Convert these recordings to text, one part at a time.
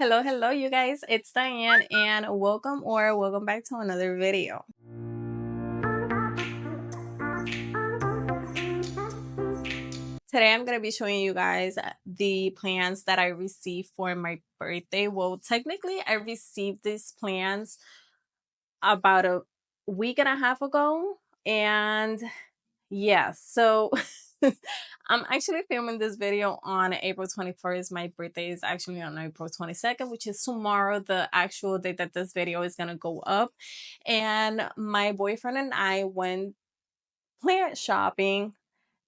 Hello, you guys. It's Diane, and welcome back to another video. Today, I'm going to be showing you guys the plants that I received for my birthday. Well, technically, I received these plants about a week and a half ago, and yeah, so I'm actually filming this video on April 21st. My birthday is actually on April 22nd, which is tomorrow, the actual date that this video is going to go up. And my boyfriend and I went plant shopping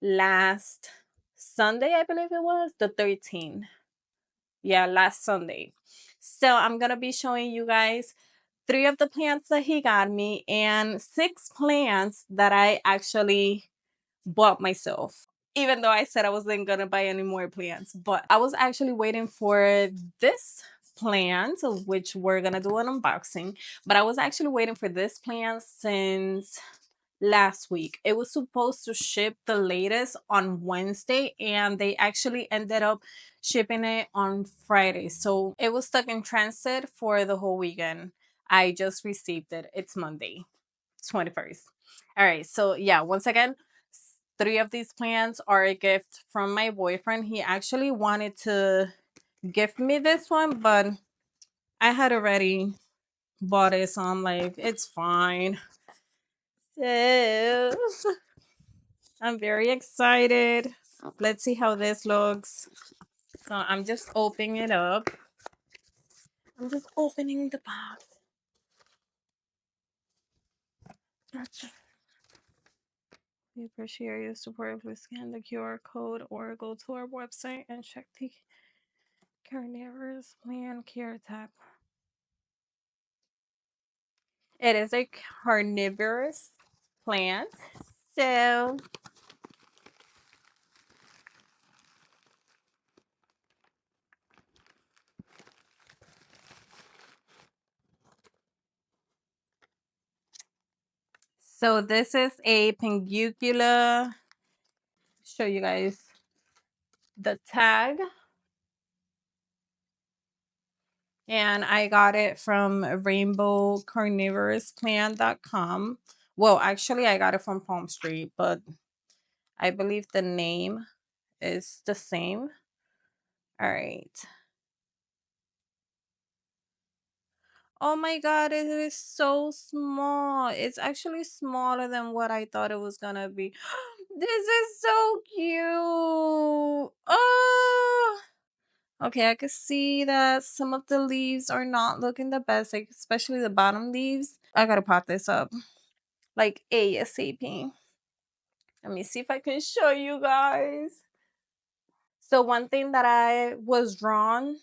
last Sunday, I believe it was, the 13th. Yeah, last Sunday. So I'm going to be showing you guys 3 of the plants that he got me and 6 plants that I actually bought myself, even though I said I wasn't gonna buy any more plants. But I was actually waiting for this plant, which we're gonna do an unboxing, but I was actually waiting for this plant since last week. It was supposed to ship the latest on Wednesday, and they actually ended up shipping it on Friday, so it was stuck in transit for the whole weekend. I just received it. It's Monday 21st. All right, so yeah, once again, 3 of these plants are a gift from my boyfriend. He actually wanted to gift me this one, but I had already bought it, so I'm like, it's fine. So I'm very excited. Let's see how this looks. So I'm just opening it up. I'm just opening the box. We appreciate your support. Please scan the QR code or go to our website and check the carnivorous plant care tab. It is a carnivorous plant. So this is a Pinguicula. Show you guys the tag. And I got it from rainbowcarnivorousPlant.com. Well, actually, I got it from Palm Street, but I believe the name is the same. All right. Oh my god, it is so small. It's actually smaller than what I thought it was gonna be. This is so cute. Oh, okay, I can see that some of the leaves are not looking the best, like especially the bottom leaves. I gotta pot this up like ASAP. Let me see if I can show you guys. So one thing that I was drawn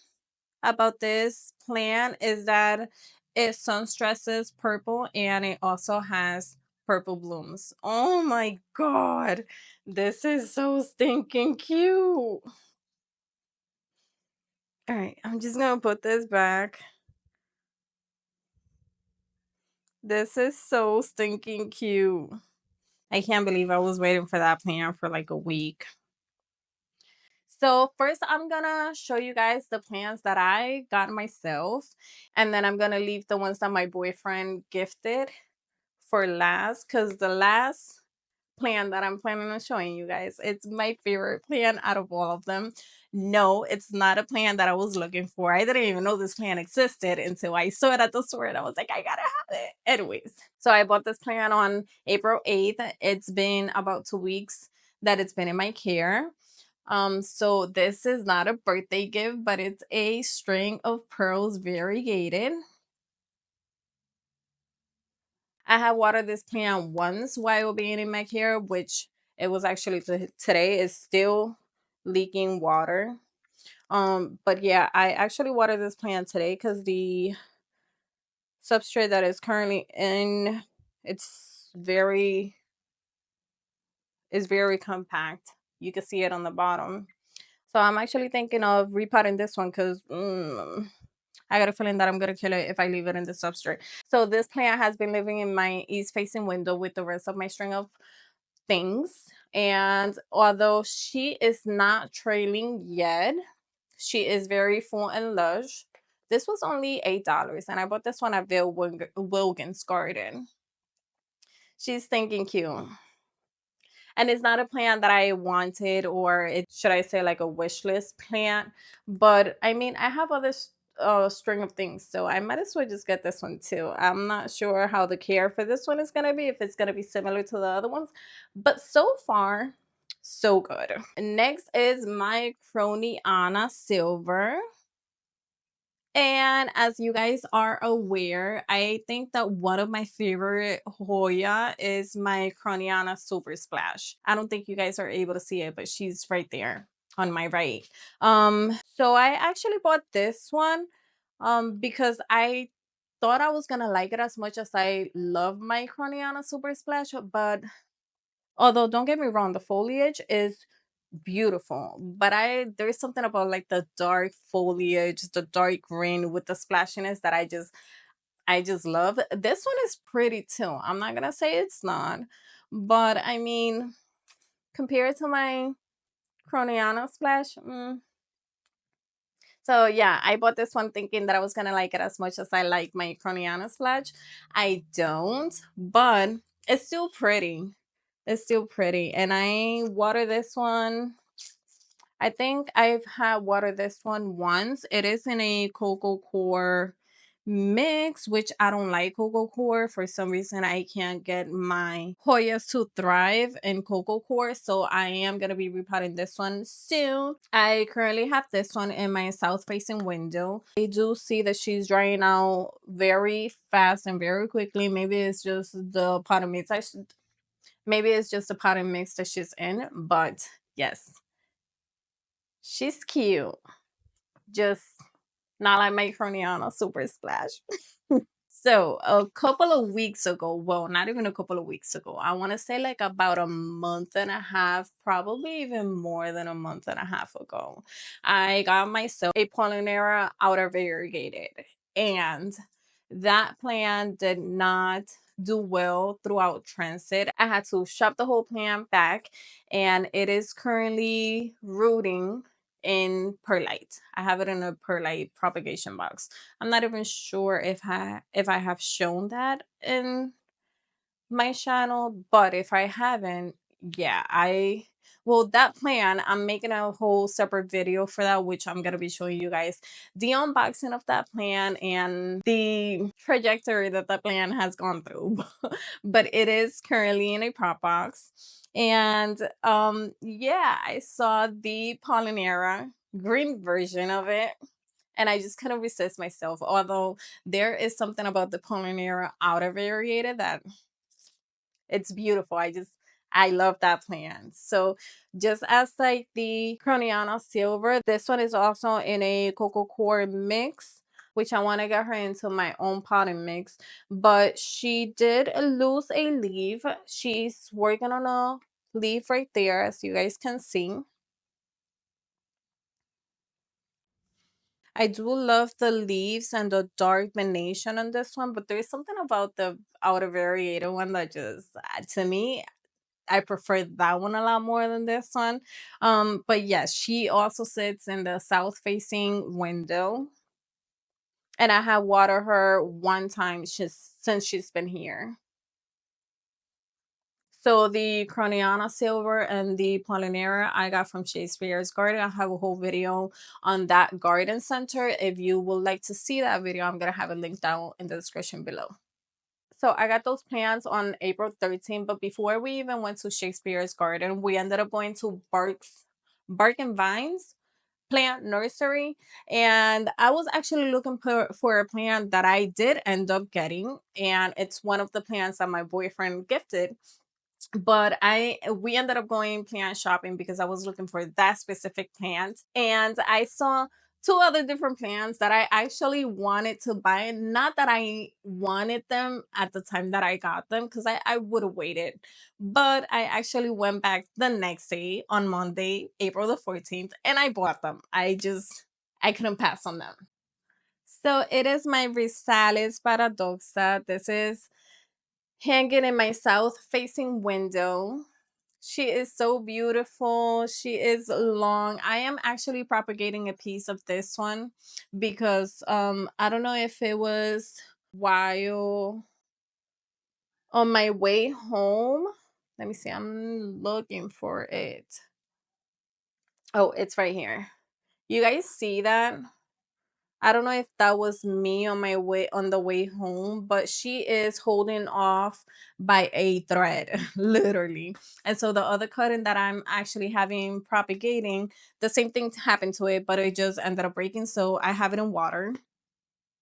about this plant is that it sun stresses purple and it also has purple blooms. Oh my god, this is so stinking cute. All right, I'm just gonna put this back. This is so stinking cute. I can't believe I was waiting for that plant for like a week. So first I'm gonna show you guys the plants that I got myself, and then I'm gonna leave the ones that my boyfriend gifted for last, because the last plant that I'm planning on showing you guys, it's my favorite plant out of all of them. No, it's not a plant that I was looking for. I didn't even know this plant existed until I saw it at the store and I was like, I gotta have it. Anyways, so I bought this plant on April 8th. It's been about 2 weeks that it's been in my care. So this is not a birthday gift, but it's a string of pearls variegated. I have watered this plant once while being in my care, which it was actually today. Is still leaking water. But yeah, I actually watered this plant today because the substrate that is currently in, it's very compact. You can see it on the bottom. So I'm actually thinking of repotting this one because I got a feeling that I'm going to kill it if I leave it in the substrate. So this plant has been living in my east-facing window with the rest of my string of things. And although she is not trailing yet, she is very full and lush. This was only $8, and I bought this one at Wilgen's garden. She's thinking cute. And it's not a plant that I wanted, or should I say like a wish list plant. But I mean, I have other string of things, so I might as well just get this one too. I'm not sure how the care for this one is going to be, if it's going to be similar to the other ones, but so far so good. Next is my Krohniana silver. And as you guys are aware, I think that one of my favorite Hoya is my Krohniana Super Splash. I don't think you guys are able to see it, but she's right there on my right. So I actually bought this one because I thought I was gonna like it as much as I love my Krohniana Super Splash, but although don't get me wrong, the foliage is beautiful, but there's something about like the dark foliage, the dark green with the splashiness that I just love. This one is pretty too. I'm not gonna say it's not, but I mean, compared to my Krohniana splash, so yeah, I bought this one thinking that I was gonna like it as much as I like my Krohniana splash. I don't, but it's still pretty. It's still pretty, and I water this one. I think I've had water this one once. It is in a cocoa core mix, which I don't like cocoa core. For some reason, I can't get my Hoyas to thrive in cocoa core. So I am going to be repotting this one soon. I currently have this one in my south facing window. I do see that she's drying out very fast and very quickly. Maybe it's just the potting mix. Maybe it's just the potting mix that she's in. But yes, she's cute. Just not like my Krohniana Super Splash. So a couple of weeks ago, well, not even a couple of weeks ago, I want to say like about a month and a half, probably even more than a month and a half ago, I got myself a Polyneura outer variegated, and that plant did not do well throughout transit. I had to shop the whole plant back, and it is currently rooting in perlite. I have it in a perlite propagation box. I'm not even sure if I have shown that in my channel, but if I haven't, yeah, that plan, I'm making a whole separate video for that, which I'm gonna be showing you guys the unboxing of that plan and the trajectory that that plan has gone through. But it is currently in a prop box. And yeah, I saw the Polyneura green version of it, and I just couldn't resist myself. Although there is something about the Polyneura outer variated that it's beautiful. I love that plant. So just as like the Krohniana silver, this one is also in a cocoa core mix, which I want to get her into my own potting mix. But she did lose a leaf. She's working on a leaf right there, as you guys can see. I do love the leaves and the dark venation on this one, but there's something about the outer variated one that just, to me, I prefer that one a lot more than this one. But yes, she also sits in the south facing window, and I have watered her one time since she's been here. So the Krohniana silver and the Polyneura I got from Shakespeare's garden. I have a whole video on that garden center. If you would like to see that video, I'm gonna have a link down in the description below. So I got those plants on April 13th, but before we even went to Shakespeare's garden, we ended up going to Bark and Vines plant nursery, and I was actually looking for a plant that I did end up getting, and it's one of the plants that my boyfriend gifted. But we ended up going plant shopping because I was looking for that specific plant, and I saw two other different plants that I actually wanted to buy. Not that I wanted them at the time that I got them, because I would have waited, but I actually went back the next day on Monday, April the 14th, and I bought them. I couldn't pass on them. So it is my Rhipsalis Paradoxa. This is hanging in my south facing window. She is so beautiful. She is long. I am actually propagating a piece of this one because I don't know if it was while on my way home. Let me see. I'm looking for it. Oh, it's right here. You guys see that? I don't know if that was me on my way on the way home, but she is holding off by a thread, literally. And so the other cutting that I'm actually having propagating, the same thing happened to it, but it just ended up breaking. So I have it in water.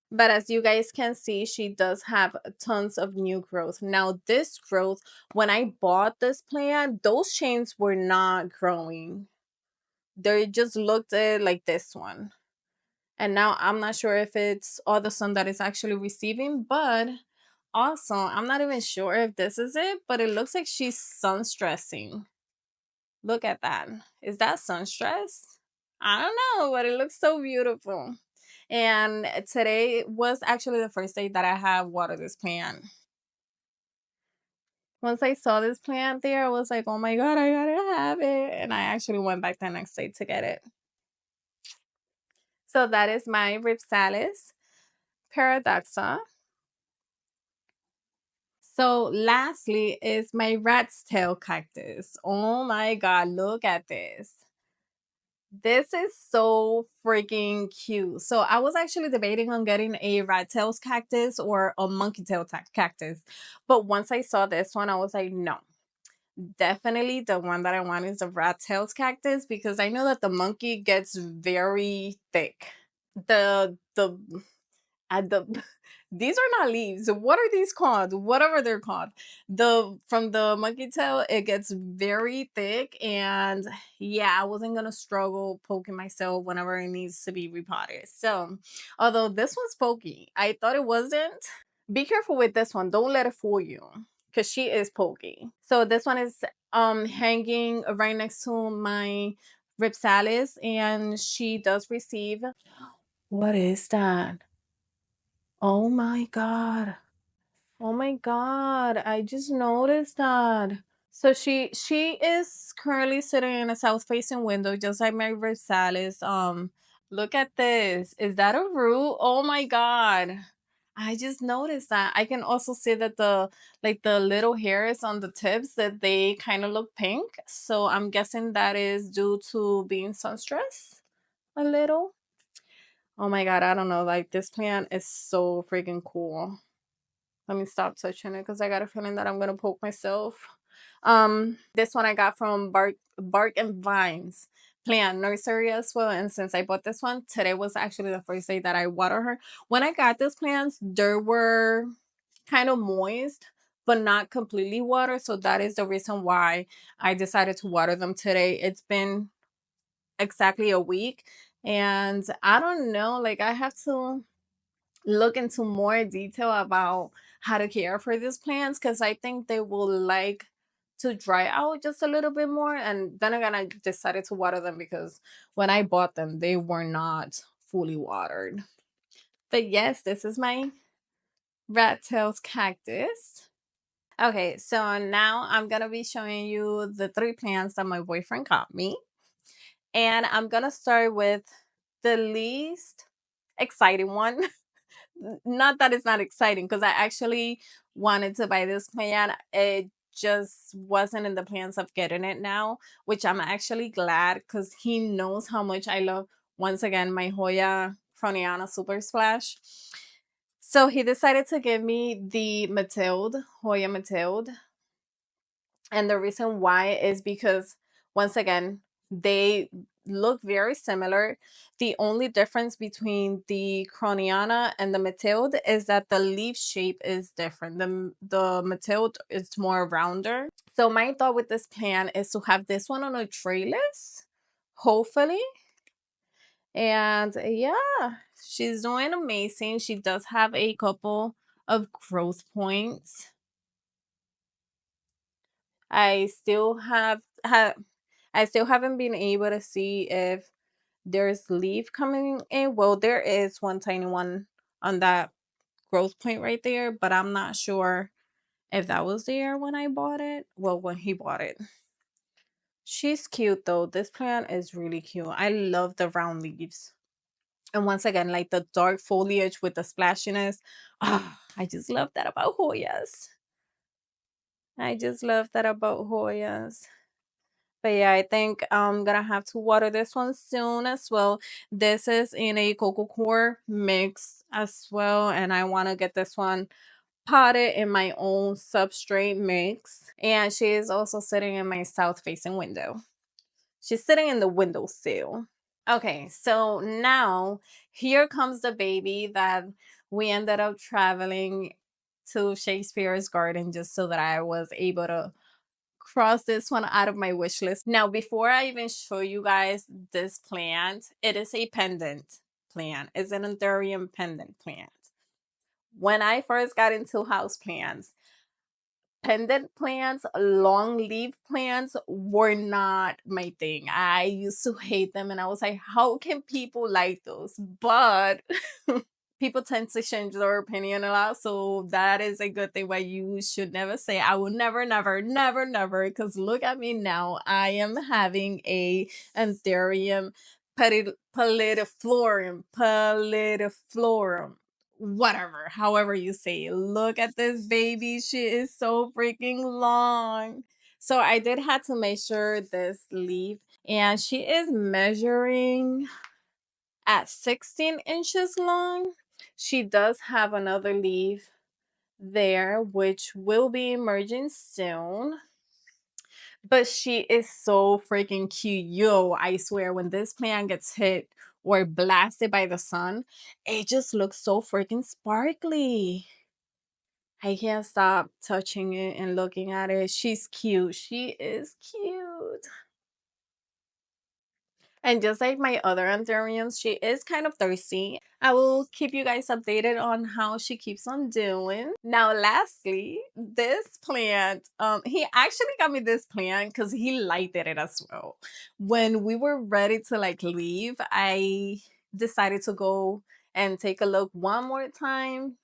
But as you guys can see, she does have tons of new growth. Now, this growth, when I bought this plant, those chains were not growing. They just looked like this one. And now I'm not sure if it's all the sun that is actually receiving, but also I'm not even sure if this is it, but it looks like she's sun stressing. Look at that. Is that sun stress? I don't know, but it looks so beautiful. And today was actually the first day that I have watered this plant. Once I saw this plant there, I was like, oh my God, I gotta have it. And I actually went back the next day to get it. So that is my Rhipsalis Paradoxa. So lastly is my Rattail Cactus. Oh my God, look at this. This is so freaking cute. So I was actually debating on getting a Rattail Cactus or a monkey tail cactus. But once I saw this one, I was like, no. Definitely the one that I want is the Rattail Cactus because I know that the monkey gets very thick. The the these are not leaves. What are these called? Whatever they're called. The from the monkey tail, it gets very thick, and yeah, I wasn't gonna struggle poking myself whenever it needs to be repotted. So, although this one's pokey, I thought it wasn't. Be careful with this one. Don't let it fool you, because she is pokey. So this one is hanging right next to my Rhipsalis, and she does receive. What is that? Oh my God. Oh my God. I just noticed that. So she is currently sitting in a south facing window, just like my Rhipsalis. Look at this. Is that a root? Oh my God. I just noticed that. I can also see that the little hairs on the tips that they kind of look pink. So I'm guessing that is due to being sun stressed a little. Oh my God, I don't know. Like this plant is so freaking cool. Let me stop touching it because I got a feeling that I'm gonna poke myself. This one I got from Bark and Vines plant nursery as well. And since I bought this one, today was actually the first day that I water her. When I got these plants, they were kind of moist, but not completely water. So that is the reason why I decided to water them today. It's been exactly a week, and I don't know, like I have to look into more detail about how to care for these plants because I think they will like to dry out just a little bit more. And then again, I decided to water them because when I bought them, they were not fully watered. But yes, this is my Rattail Cactus. Okay, so now I'm gonna be showing you the three plants that my boyfriend got me. And I'm gonna start with the least exciting one. Not that it's not exciting, because I actually wanted to buy this plant. It just wasn't in the plans of getting it now, which I'm actually glad because he knows how much I love, once again, my Hoya Krohniana Super Splash. So he decided to give me the Mathilde, Hoya Mathilde. And the reason why is because, once again, they look very similar. The only difference between the Krohniana and the Mathilde is that the leaf shape is different. The Mathilde is more rounder. So my thought with this plant is to have this one on a trellis, hopefully. And yeah, she's doing amazing. She does have a couple of growth points. I still I still haven't been able to see if there's leaf coming in. Well, there is one tiny one on that growth point right there, but I'm not sure if that was there when I bought it. Well, when he bought it. She's cute though. This plant is really cute. I love the round leaves. And once again, like the dark foliage with the splashiness. Ah, I just love that about Hoyas. I just love that about Hoyas. But yeah, I think I'm gonna have to water this one soon as well. This is in a cocoa core mix as well, and I want to get this one potted in my own substrate mix. And she is also sitting in my south facing window. She's sitting in the windowsill. Okay, so now here comes the baby that we ended up traveling to Shakespeare's garden just so that I was able to cross this one out of my wish list. Now, before I even show you guys this plant, it is a pendant plant. It's an Anthurium pendant plant. When I first got into house plants, pendant plants, long leaf plants were not my thing. I used to hate them and I was like, how can people like those? But people tend to change their opinion a lot, so that is a good thing. Why you should never say I will never, never, never, never, because look at me now. I am having a Anthurium Pallidiflorum, whatever, however you say it. Look at this baby. She is so freaking long. So I did have to measure this leaf, and she is measuring at 16 inches long. She does have another leaf there, which will be emerging soon. But she is so freaking cute. Yo, I swear, when this plant gets hit or blasted by the sun, it just looks so freaking sparkly. I can't stop touching it and looking at it. She's cute. She is cute. And just like my other anthuriums, she is kind of thirsty. I will keep you guys updated on how she keeps on doing. Now, lastly, this plant, he actually got me this plant because he liked it as well. When we were ready to like leave, I decided to go and take a look one more time,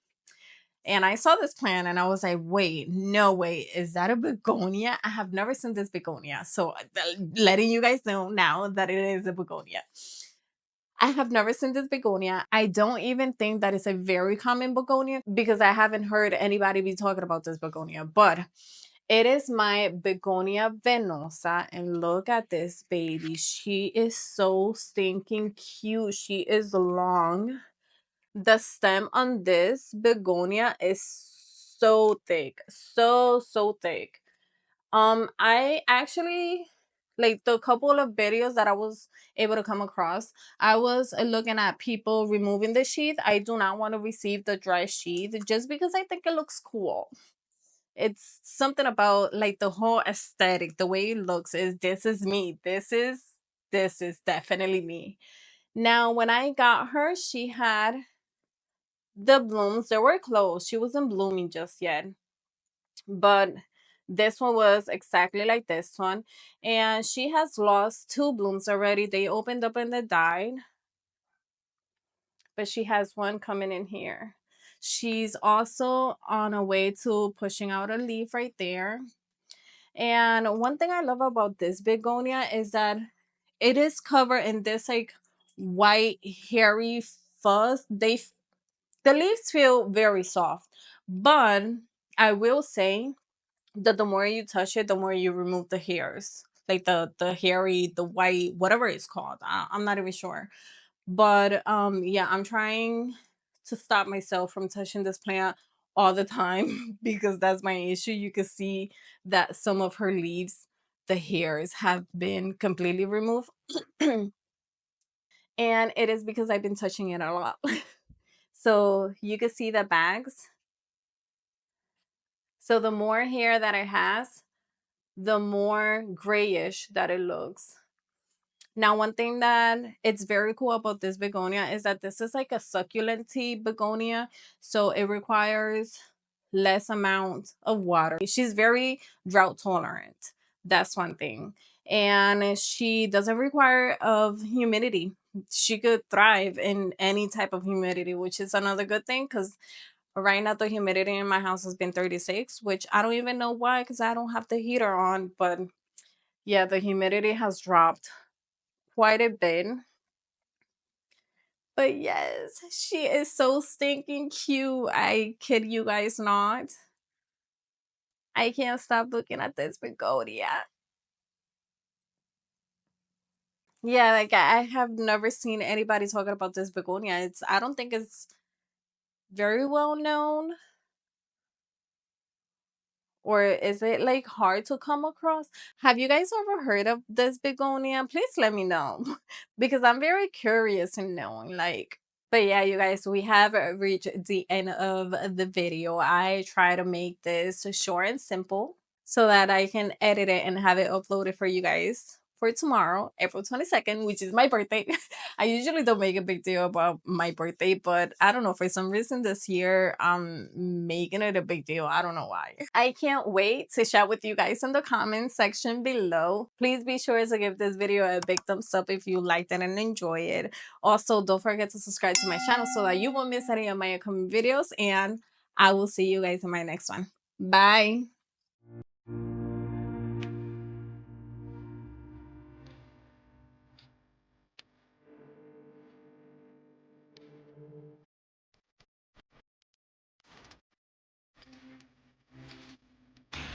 and I saw this plant and I was like, wait, no way. Is that a begonia? I have never seen this begonia. So letting you guys know now that it is a begonia. I have never seen this begonia. I don't even think that it's a very common begonia because I haven't heard anybody be talking about this begonia. But it is my Begonia Venosa. And look at this baby. She is so stinking cute. She is long. The stem on this begonia is so thick, so thick. I actually, like, the couple of videos that I was able to come across, I was looking at people removing the sheath. I do not want to receive the dry sheath just because I think it looks cool. It's something about like the whole aesthetic, the way it looks is this is me. This is definitely me. Now, when I got her, she had the blooms. They were closed. She wasn't blooming just yet. But this one was exactly like this one. And she has lost two blooms already. They opened up and they died. But she has one coming in here. She's also on a way to pushing out a leaf right there. And one thing I love about this begonia is that it is covered in this like white hairy fuzz. The leaves feel very soft, but I will say that the more you touch it, the more you remove the hairs, like the hairy, the white, whatever it's called. I'm not even sure, but yeah, I'm trying to stop myself from touching this plant all the time because that's my issue. You can see that some of her leaves, the hairs have been completely removed, and it is because I've been touching it a lot. So you can see the bags. So the more hair that it has, the more grayish that it looks. Now, one thing that it's very cool about this begonia is that this is like a succulent begonia. So it requires less amount of water. She's very drought tolerant. That's one thing. And she doesn't require of humidity. She could thrive in any type of humidity, which is another good thing because right now the humidity in my house has been 36, which I don't even know why because I don't have the heater on, but Yeah, the humidity has dropped quite a bit. But yes, she is so stinking cute. I kid you guys not. I can't stop looking at this begonia. Yeah, like I have never seen anybody talking about this begonia. I don't think it's very well known. Or is it like hard to come across? Have you guys ever heard of this begonia? Please let me know because I'm very curious in knowing. Like, but yeah, you guys, we have reached the end of the video. I try to make this short and simple so that I can edit it and have it uploaded for you guys for tomorrow, April 22nd, which is my birthday. I usually don't make a big deal about my birthday, but I don't know, for some reason this year I'm making it a big deal. I don't know why. I can't wait to chat with you guys in the comments section below. Please be sure to give this video a big thumbs up if you liked it and enjoy it. Also, don't forget to subscribe to my channel so that you won't miss any of my upcoming videos, and I will see you guys in my next one. Bye.